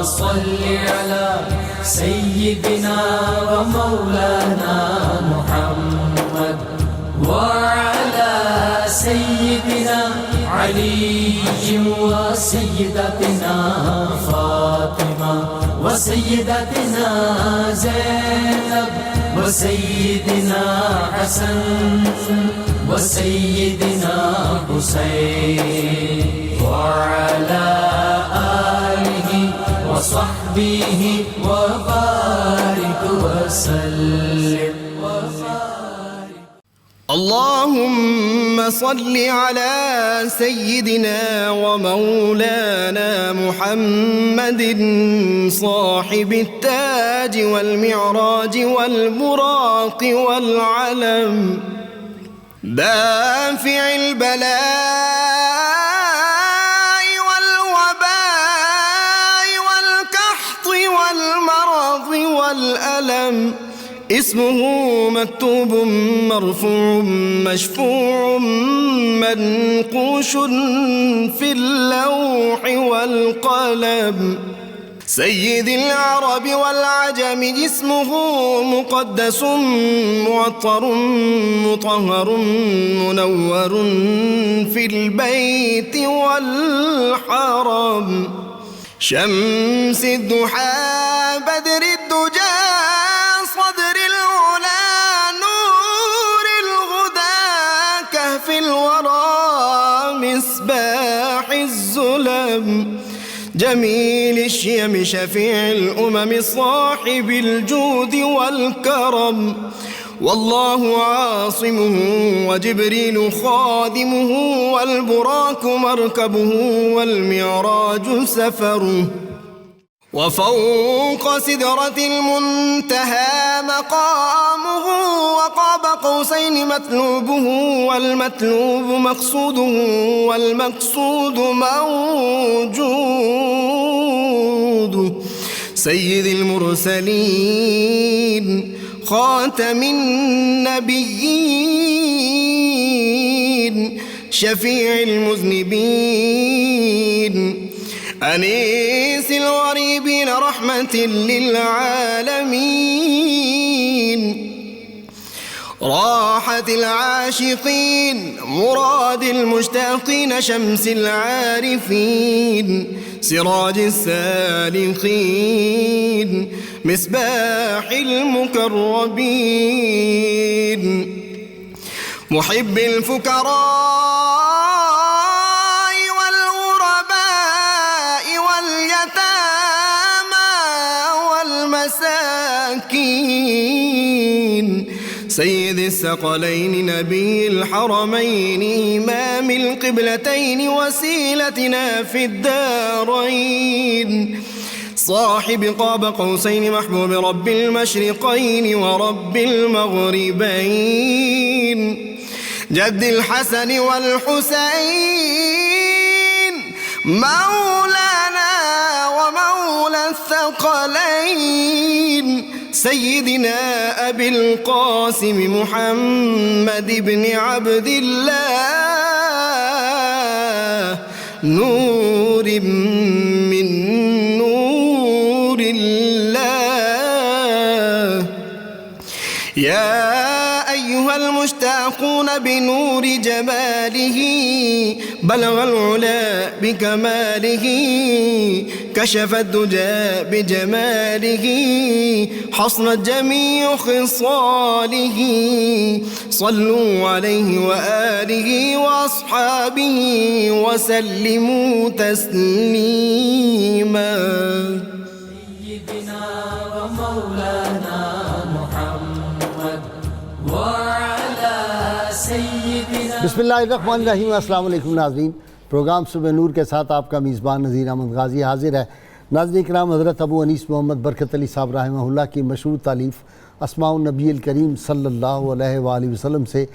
صل على سيدنا ومولانا محمد وعلى سيدنا علي وسيدتنا فاطمة وسيدتنا زينب وسيدنا حسن وسيدنا حسين وعلى آله وصحبه وبارك وسلم. اللهم صل على سيدنا ومولانا محمد صاحب التاج والمعراج والبراق والعلم دافع البلاء والوباء والقحط والمرض والألم اسمه مكتوب مرفوع مشفوع منقوش في اللوح والقلم سيد العرب والعجم اسمه مقدس معطر مطهر منور في البيت والحرم شمس الضحى بدر الدجى صدر العلا نور الهدى كهف الورى مصباح الظلم جميل الشيم شفيع الأمم صاحب الجود والكرم والله عاصمه وجبريل خادمه والبراق مركبه والمعراج سفره وفوق سدرة المنتهى مقامه وقاب قوسين مطلوبه والمطلوب مقصوده والمقصود موجود سيد المرسلين خاتم النبيين شفيع المذنبين أنيس الغريبين رحمة للعالمين راحة العاشقين مراد المشتاقين شمس العارفين سراج السالكين مصباح المقربين محب الفقراء والمساكين سيد الثقلين نبي الحرمين إمام القبلتين وسيلتنا في الدارين صاحب قاب قوسين محبوب رب المشرقين ورب المغربين جد الحسن والحسين مولانا ومولى الثقلين سيدنا أبي القاسم محمد بن عبد الله نور من نور الله يا أيها المشتاقون بنور جماله بلغ العلا بكماله كشف الدجى بجماله حصنت جميع خصاله صلوا عليه وآله وأصحابه وسلموا تسليما سيدنا ومولانا محمد وعلى سيدنا. بسم اللہ الرحمن الرحیم. السلام علیکم ناظرین. پروگرام صبح نور کے ساتھ آپ کا میزبان نذیر احمد غازی حاضر ہے. ناظرین کرام، حضرت ابو انیس محمد برکت علی صاحب رحمہ اللہ کی مشہور تالیف اسماء النبی الکریم صلی اللہ علیہ وآلہ وسلم سے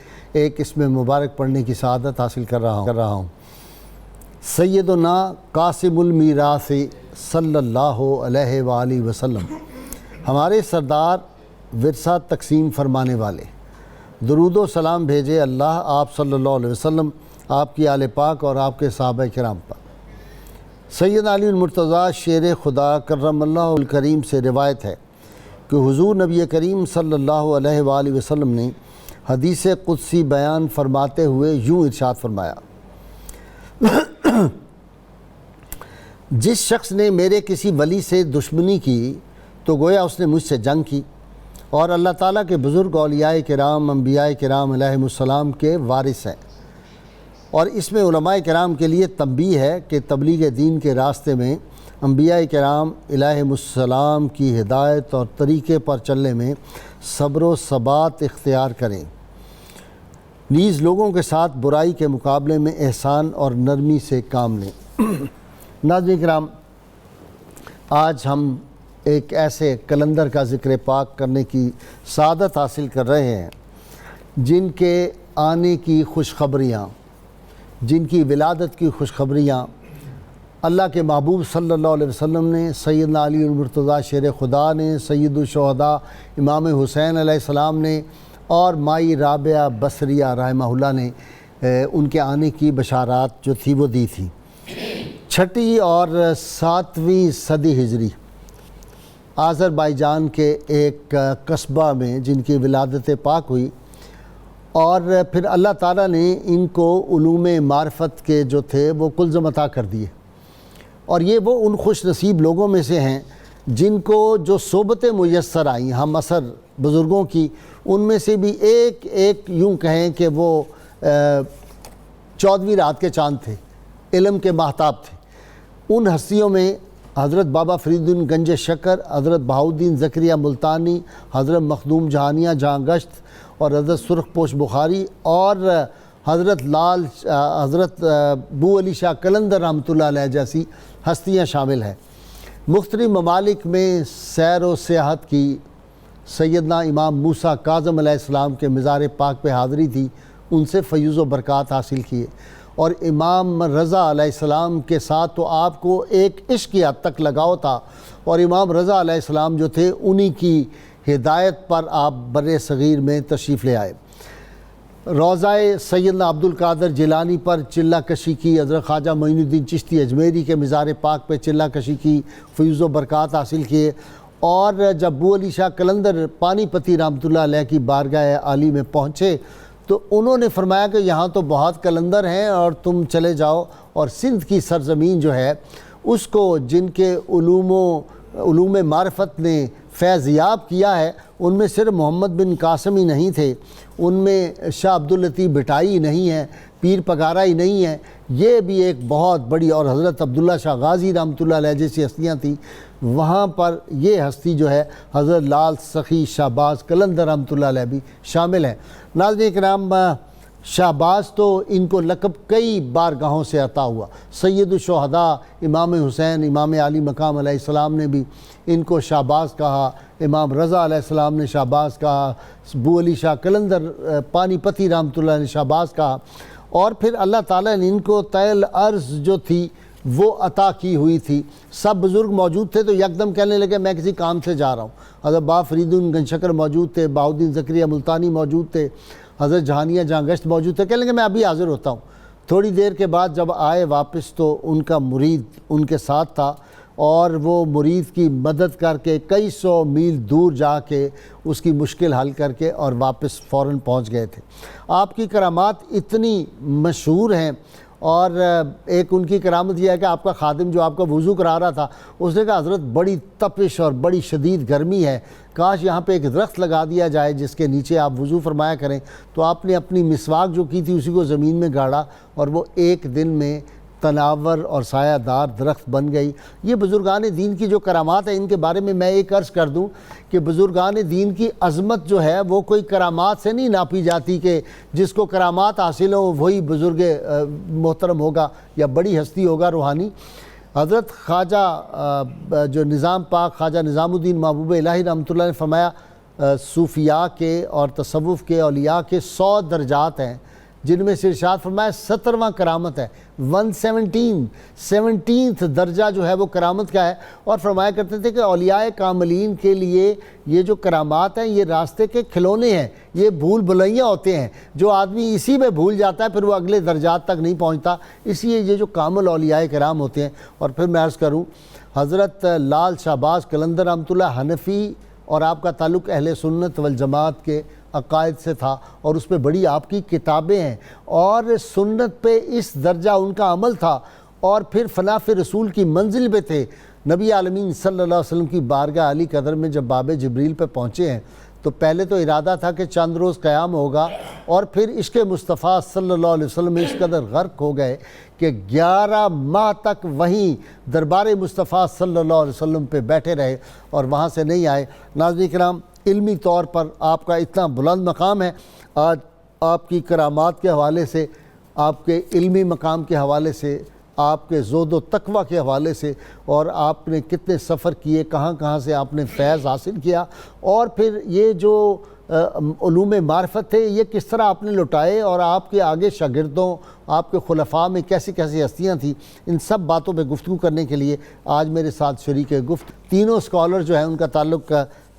ایک اسم مبارک پڑھنے کی سعادت حاصل کر رہا ہوں. سیدنا قاسم المیراث صلی اللہ علیہ وآلہ وسلم، ہمارے سردار ورثہ تقسیم فرمانے والے. درود و سلام بھیجے اللہ آپ صلی اللہ علیہ وسلم، آپ کی آل پاک اور آپ کے صحابہ کرام پر. سید علی المرتضیٰ شیر خدا کرم اللہ الکریم سے روایت ہے کہ حضور نبی کریم صلی اللہ علیہ وآلہ وسلم نے حدیث قدسی بیان فرماتے ہوئے یوں ارشاد فرمایا، جس شخص نے میرے کسی ولی سے دشمنی کی تو گویا اس نے مجھ سے جنگ کی، اور اللہ تعالیٰ کے بزرگ اولیاء کرام انبیاء کرام علیہم السلام کے وارث ہیں۔ اور اس میں علماء کرام کے لیے تنبیہ ہے کہ تبلیغ دین کے راستے میں انبیاء کرام علیہم السلام کی ہدایت اور طریقے پر چلنے میں صبر و ثبات اختیار کریں، نیز لوگوں کے ساتھ برائی کے مقابلے میں احسان اور نرمی سے کام لیں۔ ناظرین کرام، آج ہم ایک ایسے کلندر کا ذکر پاک کرنے کی سعادت حاصل کر رہے ہیں جن کے آنے کی خوشخبریاں، جن کی ولادت کی خوشخبریاں اللہ کے محبوب صلی اللہ علیہ وسلم نے، سیدنا علی المرتضیٰ شیر خدا نے، سید الشہداء امام حسین علیہ السلام نے اور مائی رابعہ بصریہ رحمہ اللہ نے ان کے آنے کی بشارات جو تھی وہ دی تھی۔ 6 اور 7ویں صدی ہجری آذربائیجان کے ایک قصبہ میں جن کی ولادت پاک ہوئی، اور پھر اللہ تعالیٰ نے ان کو علوم معرفت کے جو تھے وہ کلزم عطا کر دیے، اور یہ وہ ان خوش نصیب لوگوں میں سے ہیں جن کو جو صحبتیں میسر آئیں ہم عصر بزرگوں کی، ان میں سے بھی ایک یوں کہیں کہ وہ 14ویں رات کے چاند تھے، علم کے ماہتاب تھے۔ ان ہستیوں میں حضرت بابا فرید الدین گنج شکر، حضرت بہاؤالدین زکریا ملتانی، حضرت مخدوم جہانیہ جہاں گشت اور حضرت سرخ پوش بخاری اور حضرت بو علی شاہ قلندر رحمۃ اللہ علیہ جیسی ہستیاں شامل ہیں۔ مختلف ممالک میں سیر و سیاحت کی، سیدنا امام موسیٰ کاظم علیہ السلام کے مزار پاک پہ حاضری تھی، ان سے فیوز و برکات حاصل کیے، اور امام رضا علیہ السلام کے ساتھ تو آپ کو ایک عشق کی حد تک لگاؤ تھا، اور امام رضا علیہ السلام جو تھے انہی کی ہدایت پر آپ بر صغیر میں تشریف لے آئے۔ روضہ سیدنا عبد القادر جیلانی پر چلہ کشی کی، حضرت خواجہ معین الدین چشتی اجمیری کے مزار پاک پہ چلہ کشی کی، فیوز و برکات حاصل کیے، اور جب بو علی شاہ قلندر پانی پتی رحمۃ اللہ علیہ کی بارگاہ عالی میں پہنچے تو انہوں نے فرمایا کہ یہاں تو بہت قلندر ہیں اور تم چلے جاؤ، اور سندھ کی سرزمین جو ہے اس کو جن کے علوم معرفت نے فیضیاب کیا ہے ان میں صرف محمد بن قاسم ہی نہیں تھے، ان میں شاہ عبداللطیف بھٹائی نہیں ہے، پیر پگارا ہی نہیں ہے، یہ بھی ایک بہت بڑی، اور حضرت عبداللہ شاہ غازی رحمۃ اللہ علیہ جیسی ہستیاں تھیں۔ وہاں پر یہ ہستی جو ہے حضرت لال سخی شہباز قلندر رحمۃ اللہ علیہ بھی شامل ہیں۔ ناظرین کرام، شہباز تو ان کو لقب کئی بارگاہوں سے عطا ہوا، سید الشہداء امام حسین امام علی مقام علیہ السلام نے بھی ان کو شہباز کہا، امام رضا علیہ السلام نے شہباز کہا، بو علی شاہ قلندر پانی پتی رحمۃ اللہ نے شہباز کہا، اور پھر اللہ تعالیٰ نے ان کو طیل عرض جو تھی وہ عطا کی ہوئی تھی۔ سب بزرگ موجود تھے تو یکدم کہنے لگے میں کسی کام سے جا رہا ہوں۔ حضرت بابا فرید الدین گنج شکر موجود تھے، بہاؤالدین زکریا ملتانی موجود تھے، حضرت جہانیہ جہاں گشت موجود تھے، کہنے لگے میں ابھی حاضر ہوتا ہوں۔ تھوڑی دیر کے بعد جب آئے واپس تو ان کا مرید ان کے ساتھ تھا، اور وہ مرید کی مدد کر کے کئی 100 میل دور جا کے اس کی مشکل حل کر کے اور واپس فوراً پہنچ گئے تھے۔ آپ کی کرامات اتنی مشہور ہیں، اور ایک ان کی کرامت یہ ہے کہ آپ کا خادم جو آپ کا وضو کرا رہا تھا اس نے کہا حضرت بڑی تپش اور بڑی شدید گرمی ہے، کاش یہاں پہ ایک درخت لگا دیا جائے جس کے نیچے آپ وضو فرمایا کریں۔ تو آپ نے اپنی مسواک جو کی تھی اسی کو زمین میں گاڑا، اور وہ ایک دن میں تناور اور سایہ دار درخت بن گئی۔ یہ بزرگان دین کی جو کرامات ہیں ان کے بارے میں میں ایک عرض کر دوں کہ بزرگان دین کی عظمت جو ہے وہ کوئی کرامات سے نہیں ناپی جاتی کہ جس کو کرامات حاصل ہو وہی بزرگ محترم ہوگا یا بڑی ہستی ہوگا روحانی۔ حضرت خواجہ جو نظام پاک خواجہ نظام الدین محبوب الہی رحمۃ اللہ نے فرمایا صوفیاء کے اور تصوف کے اولیاء کے 100 درجات ہیں، جن میں سے ارشاد فرمایا 17واں کرامت ہے، 17th درجہ جو ہے وہ کرامت کا ہے، اور فرمایا کرتے تھے کہ اولیاء کاملین کے لیے یہ جو کرامات ہیں یہ راستے کے کھلونے ہیں، یہ بھول بھلائیاں ہوتے ہیں، جو آدمی اسی میں بھول جاتا ہے پھر وہ اگلے درجات تک نہیں پہنچتا، اس لیے یہ جو کامل اولیاء کرام ہوتے ہیں۔ اور پھر میں عرض کروں حضرت لال شہباز قلندر رحمۃ اللہ حنفی، اور آپ کا تعلق اہل سنت والجماعت کے عقائد سے تھا، اور اس پہ بڑی آپ کی کتابیں ہیں، اور سنت پہ اس درجہ ان کا عمل تھا، اور پھر فناف رسول کی منزل پہ تھے۔ نبی عالمین صلی اللہ علیہ وسلم کی بارگاہ علی قدر میں جب باب جبریل پہ پہنچے ہیں تو پہلے تو ارادہ تھا کہ چند روز قیام ہوگا، اور پھر عشق مصطفیٰ صلی اللہ علیہ وسلم اس قدر غرق ہو گئے کہ 11 ماہ تک وہیں دربار مصطفیٰ صلی اللہ علیہ وسلم پہ بیٹھے رہے اور وہاں سے نہیں آئے۔ ناظرین کرام، علمی طور پر آپ کا اتنا بلند مقام ہے، آج آپ کی کرامات کے حوالے سے، آپ کے علمی مقام کے حوالے سے، آپ کے زہد و تقوی کے حوالے سے، اور آپ نے کتنے سفر کیے، کہاں کہاں سے آپ نے فیض حاصل کیا، اور پھر یہ جو علوم معرفت تھے یہ کس طرح آپ نے لٹائے، اور آپ کے آگے شاگردوں، آپ کے خلفاء میں کیسی کیسی ہستیاں تھیں، ان سب باتوں پہ گفتگو کرنے کے لیے آج میرے ساتھ شریک گفت تینوں اسکالر جو ہیں ان کا تعلق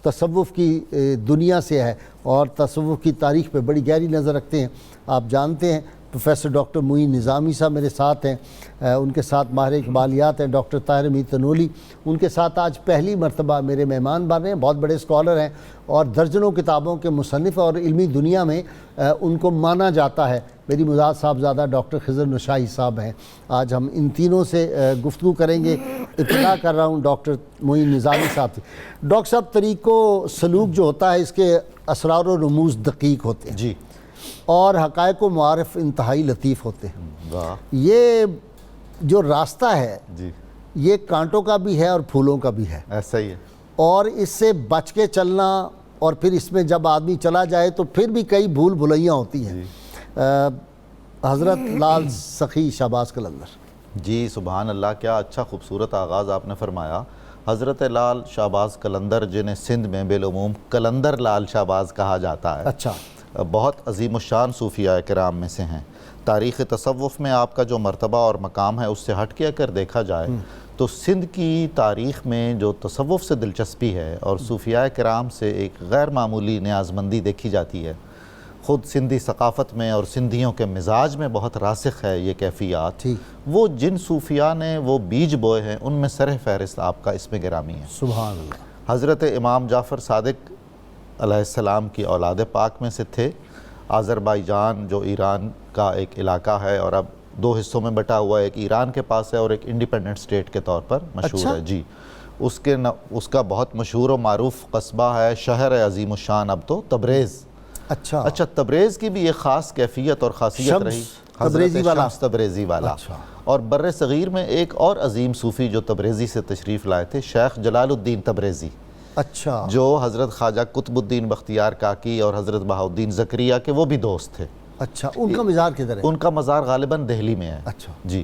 تصوف کی دنیا سے ہے، اور تصوف کی تاریخ پہ بڑی گہری نظر رکھتے ہیں۔ آپ جانتے ہیں پروفیسر ڈاکٹر معین نظامی صاحب میرے ساتھ ہیں، ان کے ساتھ ماہر اقبالیات ہیں ڈاکٹر طاہر امین تنولی، ان کے ساتھ آج پہلی مرتبہ میرے مہمان بن رہے ہیں۔ بہت بڑے اسکالر ہیں اور درجنوں کتابوں کے مصنف، اور علمی دنیا میں ان کو مانا جاتا ہے۔ میری مزاج صاحبزادہ ڈاکٹر خضر نشائی صاحب ہیں۔ آج ہم ان تینوں سے گفتگو کریں گے۔ ابتدا کر رہا ہوں ڈاکٹر معین نظامی صاحب سے۔ ڈاکٹر صاحب، طریق و سلوک جو ہوتا ہے اس کے اسرار و رموز دقیق ہوتے ہیں، جی، اور حقائق و معارف انتہائی لطیف ہوتے ہیں۔ واہ، یہ جو راستہ ہے جی، یہ کانٹوں کا بھی ہے اور پھولوں کا بھی ہے، ایسا ہی ہے۔ اور اس سے بچ کے چلنا، اور پھر اس میں جب آدمی چلا جائے تو پھر بھی کئی بھول بھلائیاں ہوتی ہیں۔ حضرت لال سخی شہباز قلندر۔ جی سبحان اللہ، کیا اچھا خوبصورت آغاز آپ نے فرمایا۔ حضرت لال شہباز قلندر، جنہیں سندھ میں بالعموم قلندر لال شہباز کہا جاتا ہے، اچھا، بہت عظیم الشان صوفیاء کرام میں سے ہیں۔ تاریخ تصوف میں آپ کا جو مرتبہ اور مقام ہے اس سے ہٹ کے اگر دیکھا جائے تو سندھ کی تاریخ میں جو تصوف سے دلچسپی ہے اور صوفیاء کرام سے ایک غیر معمولی نیازمندی دیکھی جاتی ہے، خود سندھی ثقافت میں اور سندھیوں کے مزاج میں بہت راسخ ہے یہ کیفیات۔ وہ جن صوفیاء نے وہ بیج بوئے ہیں ان میں سر فہرست آپ کا اس میں گرامی ہے۔ سبحان اللہ۔ حضرت امام جعفر صادق علیہ السلام کی اولاد پاک میں سے تھے۔ آذربائیجان جو ایران کا ایک علاقہ ہے اور اب دو حصوں میں بٹا ہوا ہے، ایک ایران کے پاس ہے اور ایک انڈیپینڈنٹ اسٹیٹ کے طور پر مشہور ہے۔ جی، اس کا بہت مشہور و معروف قصبہ ہے، شہر عظیم الشان اب تو، تبریز۔ اچھا، تبریز کی بھی ایک خاص کیفیت اور خاصیت رہی، تبریزی والا، شمس تبریزی والا۔ اور بر صغیر میں ایک اور عظیم صوفی جو تبریزی سے تشریف لائے تھے، شیخ جلال الدین تبریزی، اچھا، جو حضرت خواجہ قطب الدین بختیار کاکی اور حضرت بہاؤالدین زکریا کے وہ بھی دوست تھے۔ اچھا، ان کا مزار کدھر ہے؟ ان کا مزار غالباً دہلی میں ہے۔ اچھا جی،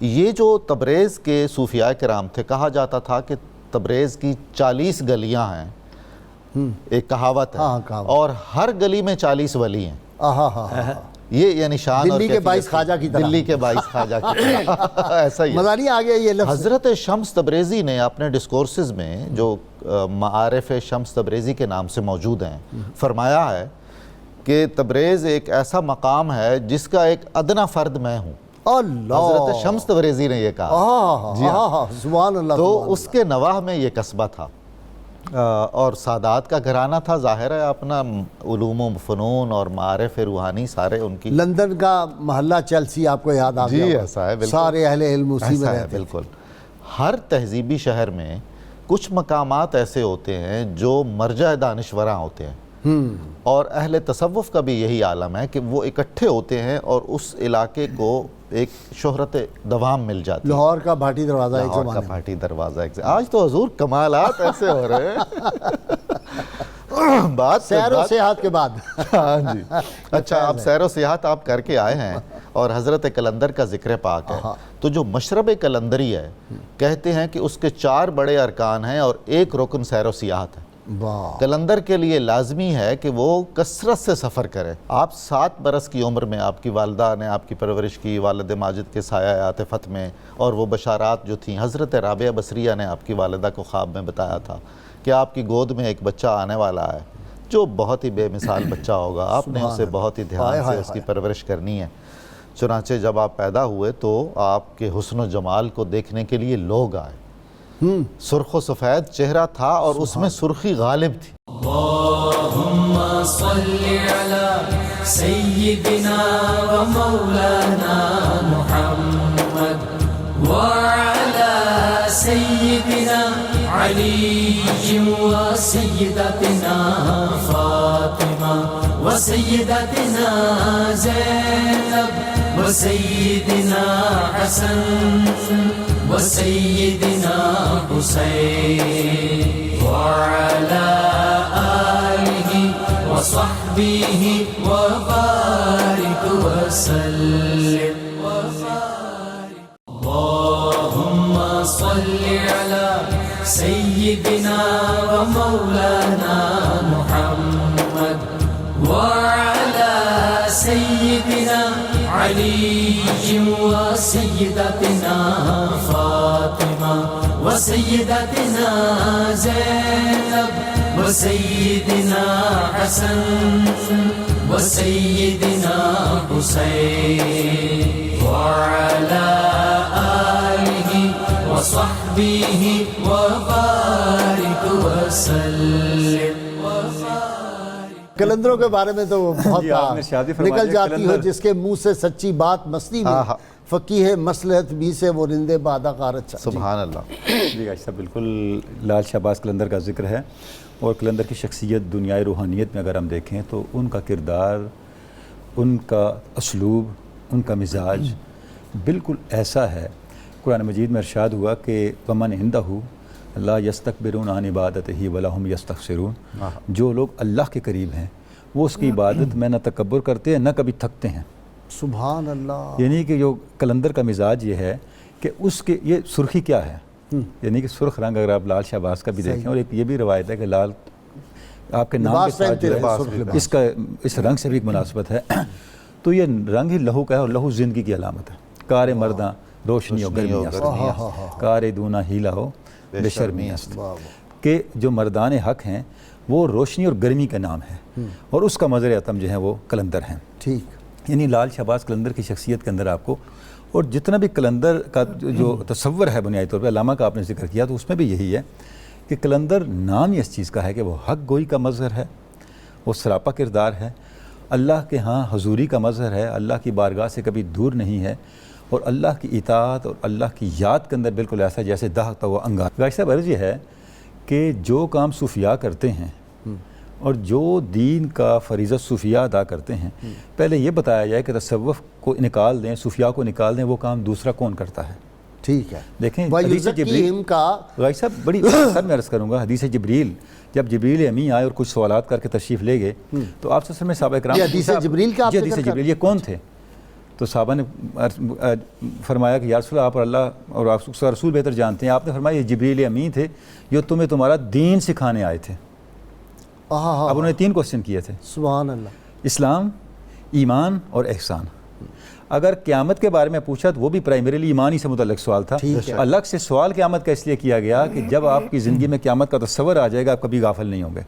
یہ جو تبریز کے صوفیاء کرام تھے، کہا جاتا تھا کہ تبریز کی 40 گلیاں ہیں، ایک کہاوت ہے، اور ہر گلی میں 40 ولی ہیں۔ یہ نشان، دلی کے 22 خواجہ کی طرح، دلی کے 22 خواجہ کی طرح، ایسا ہی مزہ نہیں آ گیا یہ لفظ۔ حضرت شمس تبریزی نے اپنے ڈسکورسز میں جو معارف شمس تبریزی کے نام سے موجود ہیں، فرمایا ہے کہ تبریز ایک ایسا مقام ہے جس کا ایک ادنا فرد میں ہوں۔ اللہ، حضرت شمس تبریزی نے یہ کہا۔ جی ہاں، سبحان اللہ۔ تو اس کے نواح میں یہ قصبہ تھا، اور سادات کا گھرانہ تھا، ظاہر ہے اپنا علوم و فنون اور معارف روحانی سارے ان کی۔ لندن کا محلہ چیلسی آپ کو یاد آ گیا؟ جی ایسا ہے، بالکل، سارے اہل علم اسی میں رہتے۔ بالکل، ہر تہذیبی شہر میں کچھ مقامات ایسے ہوتے ہیں جو مرجع دانشوراں ہوتے ہیں، اور اہل تصوف کا بھی یہی عالم ہے کہ وہ اکٹھے ہوتے ہیں اور اس علاقے کو ایک شہرت دوام مل جاتی ہے۔ لاہور کا بھاٹی دروازہ، ایک لاہور کا بھاٹی دروازہ، آج تو حضور کمالات ایسے ہو رہے ہیں۔ بات سیر و سیاحت کے بعد، ہاں جی، اچھا، آپ سیر و سیاحت آپ کر کے آئے ہیں اور حضرت قلندر کا ذکر پاک ہے، تو جو مشرب قلندری ہے، کہتے ہیں کہ اس کے 4 بڑے ارکان ہیں اور ایک رکن سیر و سیاحت ہے۔ واہ قلندر کے لیے لازمی ہے کہ وہ کثرت سے سفر کرے. آپ 7 برس کی عمر میں آپ کی والدہ نے آپ کی پرورش کی، والد ماجد کے سایہ عاطفت میں، اور وہ بشارات جو تھیں حضرت رابعہ بصریہ نے آپ کی والدہ کو خواب میں بتایا تھا کہ آپ کی گود میں ایک بچہ آنے والا ہے جو بہت ہی بے مثال بچہ ہوگا، آپ نے اسے بہت ہی دھیان سے اس کی پرورش کرنی ہے. چنانچہ جب آپ پیدا ہوئے تو آپ کے حسن و جمال کو دیکھنے کے لیے لوگ آئے. سرخ و سفید چہرہ تھا اور اس میں سرخی غالب تھی. اللهم صل على سيدنا ومولانا محمد وعلى سيدنا علي وسيدتنا فاطمة وسيدتنا زينب وسيدنا حسن وسيدنا حسين وعلى آله وصحبه وبارك وسلم. اللهم صل على سيدنا ومولانا محمد وعلى سيدنا علي وسيدتنا فاطمة وسيدتنا زينب وسيدنا حسن وسيدنا حسين وعلى آله وصحبه وبارك وسلم. قلندروں کے بارے میں تو بہت آپ نے شادی فرمائی نکل ہے جاتی ہو قلندر. جس کے منہ سے سچی بات مستی میں فقیہ مصلحت بھی سے وہ رندے بادہ غارت. سبحان اللہ. جی گاشتہ صاحب بالکل لال شہباز قلندر کا ذکر ہے، اور قلندر کی شخصیت دنیائے روحانیت میں اگر ہم دیکھیں تو ان کا کردار، ان کا اسلوب، ان کا مزاج بالکل ایسا ہے. قرآن مجید میں ارشاد ہوا کہ ومن عندہ لا یستکبرون عن عبادتہ ولا هم یستخسرون. جو لوگ اللہ کے قریب ہیں وہ اس کی عبادت میں نہ تکبر کرتے ہیں نہ کبھی تھکتے ہیں. سبحان اللہ. یعنی کہ جو قلندر کا مزاج یہ ہے کہ اس کے یہ سرخی کیا ہے، یعنی کہ سرخ رنگ اگر آپ لال شہباز کا بھی دیکھیں، اور ایک یہ بھی روایت ہے کہ لال آپ کے نام کے ساتھ جو ہے اس کا اس رنگ سے بھی ایک مناسبت ہے. تو یہ رنگ ہی لہو کا ہے، اور لہو زندگی کی علامت ہے. کار مرداں روشنی و گرمی است، کار دونا ہیلا ہو بے شرمی است. کہ جو مردان حق ہیں وہ روشنی اور گرمی کا نام ہے، اور اس کا مظہر عتم جو ہے وہ قلندر ہیں. ٹھیک. یعنی لال شہباز قلندر کی شخصیت کے اندر آپ کو، اور جتنا بھی قلندر کا جو تصور ہے بنیادی طور پہ علامہ کا آپ نے ذکر کیا، تو اس میں بھی یہی ہے کہ قلندر نام ہی اس چیز کا ہے کہ وہ حق گوئی کا مظہر ہے، وہ سراپا کردار ہے، اللہ کے ہاں حضوری کا مظہر ہے، اللہ کی بارگاہ سے کبھی دور نہیں ہے، اور اللہ کی اطاعت اور اللہ کی یاد کے اندر بالکل ایسا جیسے دہتا ہوا انگار. گاشتہ صاحب عرض یہ ہے کہ جو کام صوفیاء کرتے ہیں اور جو دین کا فریضہ صوفیاء ادا کرتے ہیں، پہلے یہ بتایا جائے کہ تصوف کو نکال دیں، صوفیاء کو نکال دیں، وہ کام دوسرا کون کرتا ہے. ٹھیک ہے. دیکھیں حدیث جبریل کا غائب صاحب بڑی سر میں عرض کروں گا، حدیث جبریل جب جبریل امی آئے اور کچھ سوالات کر کے تشریف لے گئے تو آپ سے میں صحابہ کرام حدیث جبریل کا حدیث جبریل یہ کون تھے؟ تو صحابہ نے فرمایا کہ یا رسول اللہ، آپ اور اللہ اور آپ کا رسول بہتر جانتے ہیں. آپ نے فرمایا یہ جبریل امین تھے جو تمہیں تمہارا دین سکھانے آئے تھے. اب انہوں نے 3 کوسچن کیے تھے. سبحان اللہ. اسلام، ایمان اور احسان. اگر قیامت کے بارے میں پوچھا تو وہ بھی پرائمریلی ایمان ہی سے متعلق سوال تھا. الگ سے سوال قیامت کا اس لیے کیا گیا کہ جب آپ کی زندگی میں قیامت کا تصور آ جائے گا آپ کبھی غافل نہیں ہوں گے.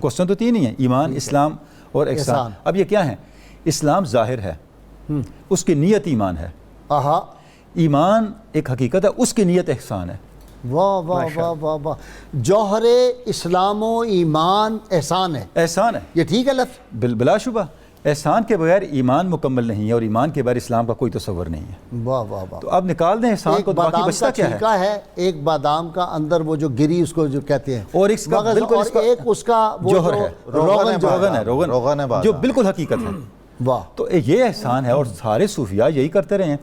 کوسچن تو 3 ہی ہیں، ایمان، اسلام اور احسان. اب یہ کیا ہیں؟ اسلام ظاہر ہے، اس کی نیت ایمان ہے. ایمان ایک حقیقت ہے، اس کی نیت احسان ہے. واہ واہ واہ واہ واہ. جوہر اسلام و ایمان احسان ہے. احسان ہے یہ ٹھیک ہے لفظ؟ بلا شبہ. احسان کے بغیر ایمان مکمل نہیں ہے، اور ایمان کے بغیر اسلام کا کوئی تصور نہیں ہے. واہ واہ واہ. تو اب نکال دیں احسان کو، باقی بچتا کیا ہے؟ ایک بادام کا اندر وہ جو گری اس کو جو کہتے ہیں، اور اس کا بالکل ایک اس کا جوہر ہے، روغن ہے جو بالکل حقیقت ہے. واہ. تو یہ احسان ہے، اور سارے صوفیاء یہی کرتے رہے ہیں.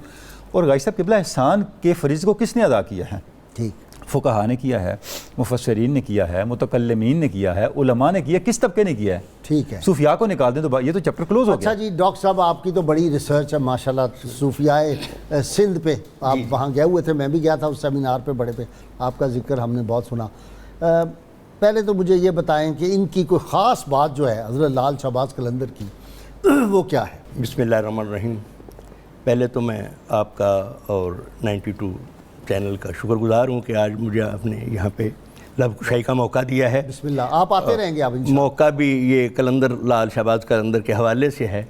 اور غازی صاحب قبلہ احسان کے فریضے کو کس نے ادا کیا ہے؟ ٹھیک. فقہاء نے کیا ہے، مفسرین نے کیا ہے، متکلمین نے کیا ہے، علماء نے کیا، کس طبقے نے کیا ہے؟ ٹھیک ہے. صوفیاء کو نکال دیں تو یہ تو چیپٹر کلوز ہو گیا. اچھا جی ڈاکٹر صاحب، آپ کی تو بڑی ریسرچ ہے ماشاءاللہ صوفیاء سندھ پہ. آپ وہاں گئے ہوئے تھے، میں بھی گیا تھا اس سیمینار پہ بڑے پہ، آپ کا ذکر ہم نے بہت سنا. پہلے تو مجھے یہ بتائیں کہ ان کی کوئی خاص بات جو ہے حضرت لال شہباز قلندر کی وہ کیا ہے؟ بسم اللہ الرحمن الرحیم. پہلے تو میں آپ کا اور 92 چینل کا شکر گزار ہوں کہ آج مجھے آپ نے یہاں پہ لب کشائی کا موقع دیا ہے. بسم اللہ. آپ آتے رہیں گے آپ انشاءاللہ. موقع بھی یہ قلندر لال شہباز قلندر کے حوالے سے ہے.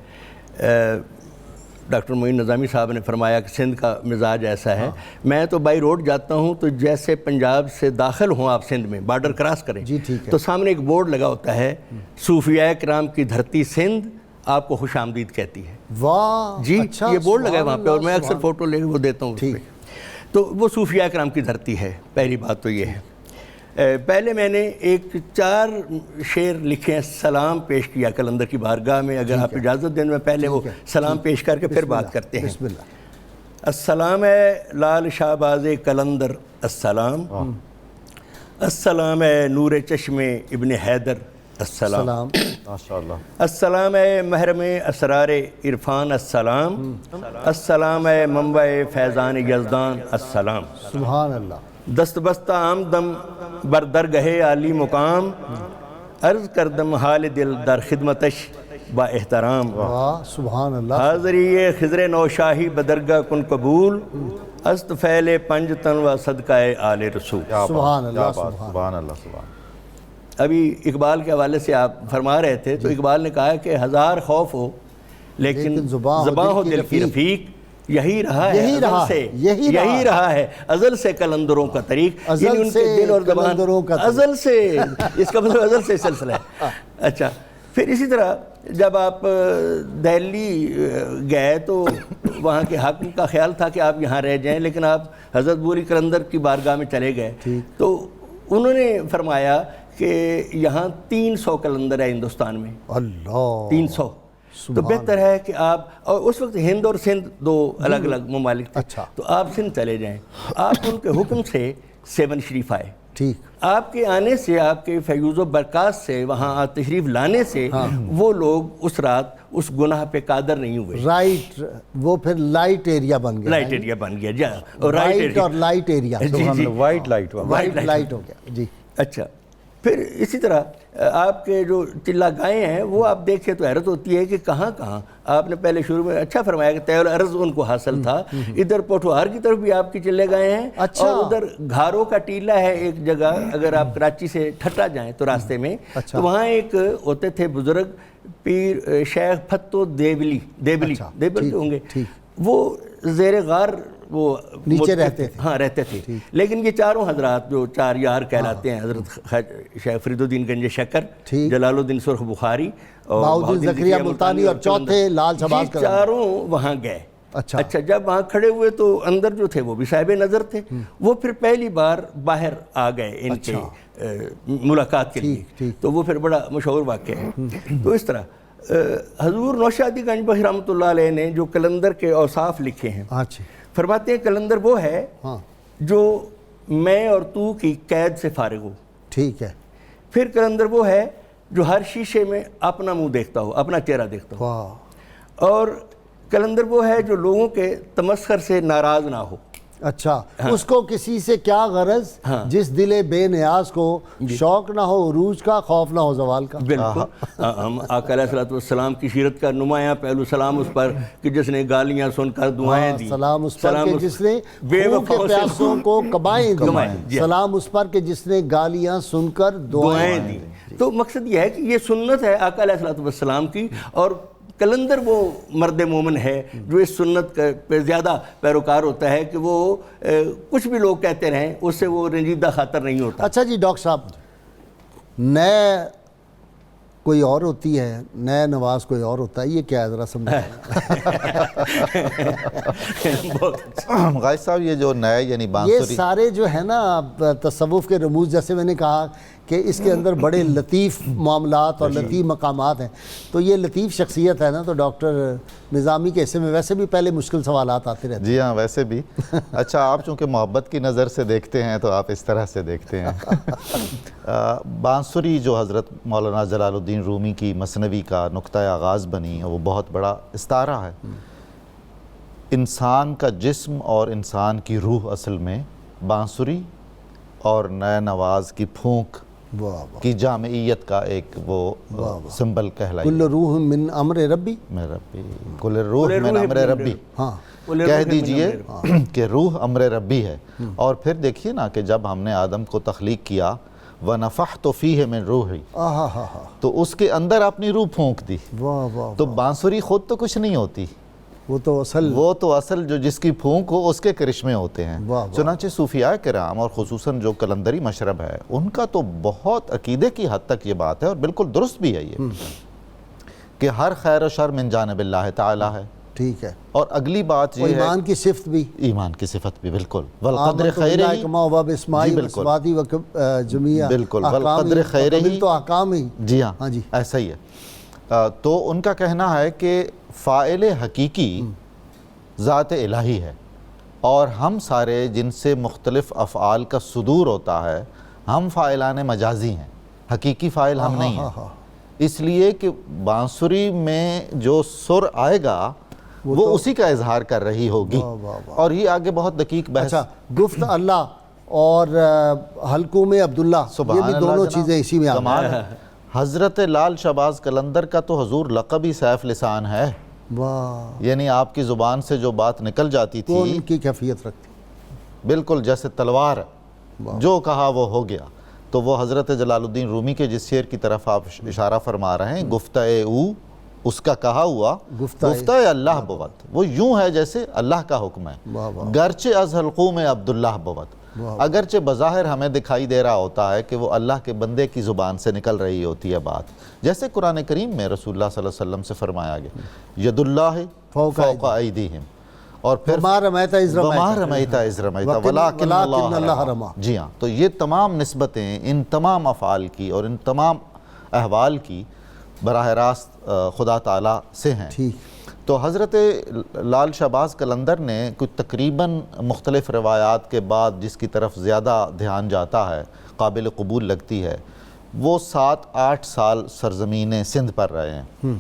ڈاکٹر معین نظامی صاحب نے فرمایا کہ سندھ کا مزاج ایسا ہے. میں تو بائی روڈ جاتا ہوں تو جیسے پنجاب سے داخل ہوں آپ سندھ میں بارڈر کراس کریں جی ٹھیک ہے. تو سامنے ایک بورڈ لگا ہوتا ہے صوفیاء کرام کی دھرتی سندھ آپ کو خوش آمدید کہتی ہے. واہ جی اچھا. یہ بورڈ لگا ہے وہاں پہ اور سبحان میں اللہ، اکثر فوٹو لے کے وہ دیتا ہوں اس پہ. تو وہ صوفیاء کرام کی دھرتی ہے. پہلی بات تو یہ ہے. پہلے میں نے ایک 4 شعر لکھے ہیں سلام پیش کیا قلندر کی بارگاہ میں. اگر آپ اجازت دیں میں پہلے وہ سلام پیش کر کے پھر بات کرتے ہیں. بسم اللہ. السلام ہے لال شہباز قلندر السلام. السلام ہے نور چشم ابن حیدر السلام. سلام. ماشاءاللہ. السلام ہے محرم اسرار عرفان السلام. السلام ہے منبع فیضان یزدان السلام. سبحان اللہ. دست بستہ آمدم بر درگہ عالی مقام عرض کردم حال دل در خدمتش با احترام. واہ سبحان اللہ. حاضری خضر نوشاہی بدرگاہ کن قبول است فعل پنج تن و صدقہ آل رسول. سبحان اللہ. سبحان اللہ. سبحان. ابھی اقبال کے حوالے سے آپ فرما رہے تھے تو اقبال نے کہا کہ 1000 خوف ہو لیکن زباں ہو دل کی رفیق. یہی رہا ہے ازل سے. یہی رہا ہے ازل سے قلندروں کا طریق. یعنی ان کے دل اور زبان ازل سے. اس کا مطلب ازل سے سلسلہ ہے. اچھا پھر اسی طرح جب آپ دہلی گئے تو وہاں کے حاکم کا خیال تھا کہ آپ یہاں رہ جائیں لیکن آپ حضرت بولی قلندر کی بارگاہ میں چلے گئے تو انہوں نے فرمایا کہ یہاں 300 قلندر ہے ہندوستان میں. اللہ. 300. تو بہتر ہے کہ آپ اور اس وقت ہند اور سندھ 2 الگ الگ ممالک تھے. اچھا. تو آپ سندھ چلے جائیں. آپ ان کے حکم سے 7 شریف آئے. ٹھیک. آپ کے آنے سے آپ کے فیوز و برکات سے وہاں تشریف لانے سے وہ لوگ اس رات اس گناہ پہ قادر نہیں ہوئے. رائٹ. وہ پھر لائٹ ایریا بن گیا. لائٹ ایریا بن گیا. جی رائٹ اور light area. White light. White light ہو گیا. جی. اچھا پھر اسی طرح آپ کے جو چلہ گائے ہیں وہ آپ دیکھیں تو حیرت ہوتی ہے کہ کہاں کہاں. آپ نے پہلے شروع میں اچھا فرمایا کہ طے العرض ان کو حاصل تھا. ادھر پوٹھوہار کی طرف بھی آپ کے چلے گئے ہیں. اچھا. اور ادھر گھاروں کا ٹیلہ ہے ایک جگہ. اگر آپ کراچی سے ٹھٹا جائیں تو راستے میں تو وہاں ایک ہوتے تھے بزرگ پیر شیخ پھتو دیبلی ہوں گے. وہ زیر غار وہ نیچے رہتے تھے. ہاں رہتے تھے. لیکن یہ چاروں حضرات جو 4 یار کہلاتے ہیں حضرت شیخ فرید الدین گنج شکر, جلال الدین سرخ بخاری اور بہاؤالدین زکریا ملتانی اور چوتھے لال شہباز قلندر, چاروں وہاں گئے. اچھا جب وہاں کھڑے ہوئے تو اندر جو تھے وہ بھی صاحب نظر تھے. وہ پھر پہلی بار باہر آ گئے ان کے ملاقات کے لیے. تو وہ پھر بڑا مشہور واقعہ ہے. تو اس طرح حضور نوشادی گنج بخش رحمۃ اللہ علیہ نے جو قلندر کے اوصاف لکھے ہیں فرماتے ہیں قلندر وہ ہے جو میں اور تو کی قید سے فارغ ہو. ٹھیک ہے. پھر قلندر وہ ہے جو ہر شیشے میں اپنا منہ دیکھتا ہو, اپنا چہرہ دیکھتا ہو. اور قلندر وہ ہے جو لوگوں کے تمسخر سے ناراض نہ ہو. اچھا. اس کو کسی سے کیا غرض جس دل بے نیاز کو شوق نہ ہو عروج کا, خوف نہ ہو زوال کا. بالکل. ہم آقا علیہ الصلوۃ والسلام کی سیرت کا نمایاں پہلو سلام اس پر کہ جس نے گالیاں سن کر دعائیں دی. سلام اس پر کہ جس نے خون کے پیاسوں کو قبائیں دی. سلام اس پر کہ جس نے گالیاں سن کر دعائیں دی. تو مقصد یہ ہے کہ یہ سنت ہے آقا علیہ الصلوۃ والسلام کی. اور قلندر وہ مرد مومن ہے جو اس سنت پہ زیادہ پیروکار ہوتا ہے کہ وہ کچھ بھی لوگ کہتے رہیں اس سے وہ رنجیدہ خاطر نہیں ہوتا. اچھا جی ڈاکٹر صاحب, نئے کوئی اور ہوتی ہے, نئے نواز کوئی اور ہوتا ہے, یہ کیا ہے ذرا سمجھائیں. غازی صاحب یہ جو نئے یعنی بانسری, یہ سارے جو ہے نا تصوف کے رموز, جیسے میں نے کہا کہ اس کے اندر بڑے لطیف معاملات اور لطیف مقامات ہیں. تو یہ لطیف شخصیت ہے نا, تو ڈاکٹر نظامی کے حصے میں ویسے بھی پہلے مشکل سوالات آتے رہتے ہیں. جی ہاں ویسے بھی. اچھا آپ چونکہ محبت کی نظر سے دیکھتے ہیں تو آپ اس طرح سے دیکھتے ہیں. بانسری جو حضرت مولانا جلال الدین رومی کی مثنوی کا نقطہ آغاز بنی, وہ بہت بڑا استعارہ ہے. انسان کا جسم اور انسان کی روح اصل میں بانسری اور نئے نواز کی پھونک کی جامعیت کا ایک وہ سمبل کہلائی. کل روح من امر ربی، کل روح من امر ربی، کہہ دیجئے کہ روح امر ربی ہے. اور پھر دیکھیے نا کہ جب ہم نے آدم کو تخلیق کیا وَنَفَخْتُ فِيهِ مِن رُوحِي، تو اس کے اندر اپنی روح پھونک دی. تو بانسری خود تو کچھ نہیں ہوتی، وہ تو اصل جو جس کی پھونک ہو اس کے کرشمے ہوتے ہیں. چنانچہ صوفیاء کرام اور خصوصاً جو قلندری مشرب ہے ان کا تو بہت عقیدے کی حد تک یہ بات ہے، اور بالکل درست بھی ہے یہ، کہ ہر خیر و شر من جانب اللہ تعالی ہے. ٹھیک ہے. اور اگلی بات یہ ہے ایمان کی صفت بھی، ایمان کی صفت بھی بالکل والقدر خیرہ ہی، جی بالکل بالکل والقدر خیرہ ہی، تو احکام ہی، جی ہاں ایسا ہی ہے. تو ان کا کہنا ہے کہ فاعل حقیقی ذات الہی ہے، اور ہم سارے جن سے مختلف افعال کا صدور ہوتا ہے ہم فاعلان مجازی ہیں، حقیقی فاعل ہم نہیں ہیں. اس لیے کہ بانسری میں جو سر آئے گا وہ اسی کا اظہار کر رہی ہوگی. اور یہ آگے بہت دقیق بحث. گفت اللہ اور حلقوم عبداللہ، یہ بھی دونوں چیزیں اسی میں آتی ہیں. حضرت لال شہباز قلندر کا تو حضور لقب ہی سیف لسان ہے. یعنی آپ کی زبان سے جو بات نکل جاتی تھی ان کی کیفیت رکھتی، بالکل جیسے تلوار، جو کہا وہ ہو گیا. تو وہ حضرت جلال الدین رومی کے جس شعر کی طرف آپ اشارہ فرما رہے ہیں، گفتہ او، اس کا کہا ہوا گفتہ اللہ بود، وہ یوں ہے جیسے اللہ کا حکم ہے. گرچہ از حلقوم عبداللہ بود، اگرچہ بظاہر ہمیں دکھائی دے رہا ہوتا ہے کہ وہ اللہ کے بندے کی زبان سے نکل رہی ہوتی ہے بات. جیسے قرآن کریم میں رسول اللہ صلی اللہ علیہ وسلم سے فرمایا گیا ید اللہ فوق ایدیہم، اور پھر وما رمیت اذ رمیت ولکن اللہ رمی. جی ہاں، تو یہ تمام نسبتیں ان تمام افعال کی اور ان تمام احوال کی براہ راست خدا تعالیٰ سے ہیں. تو حضرت لال شہباز قلندر نے کچھ تقریباً مختلف روایات کے بعد جس کی طرف زیادہ دھیان جاتا ہے، قابل قبول لگتی ہے، وہ 7-8 سال سرزمین سندھ پر رہے ہیں.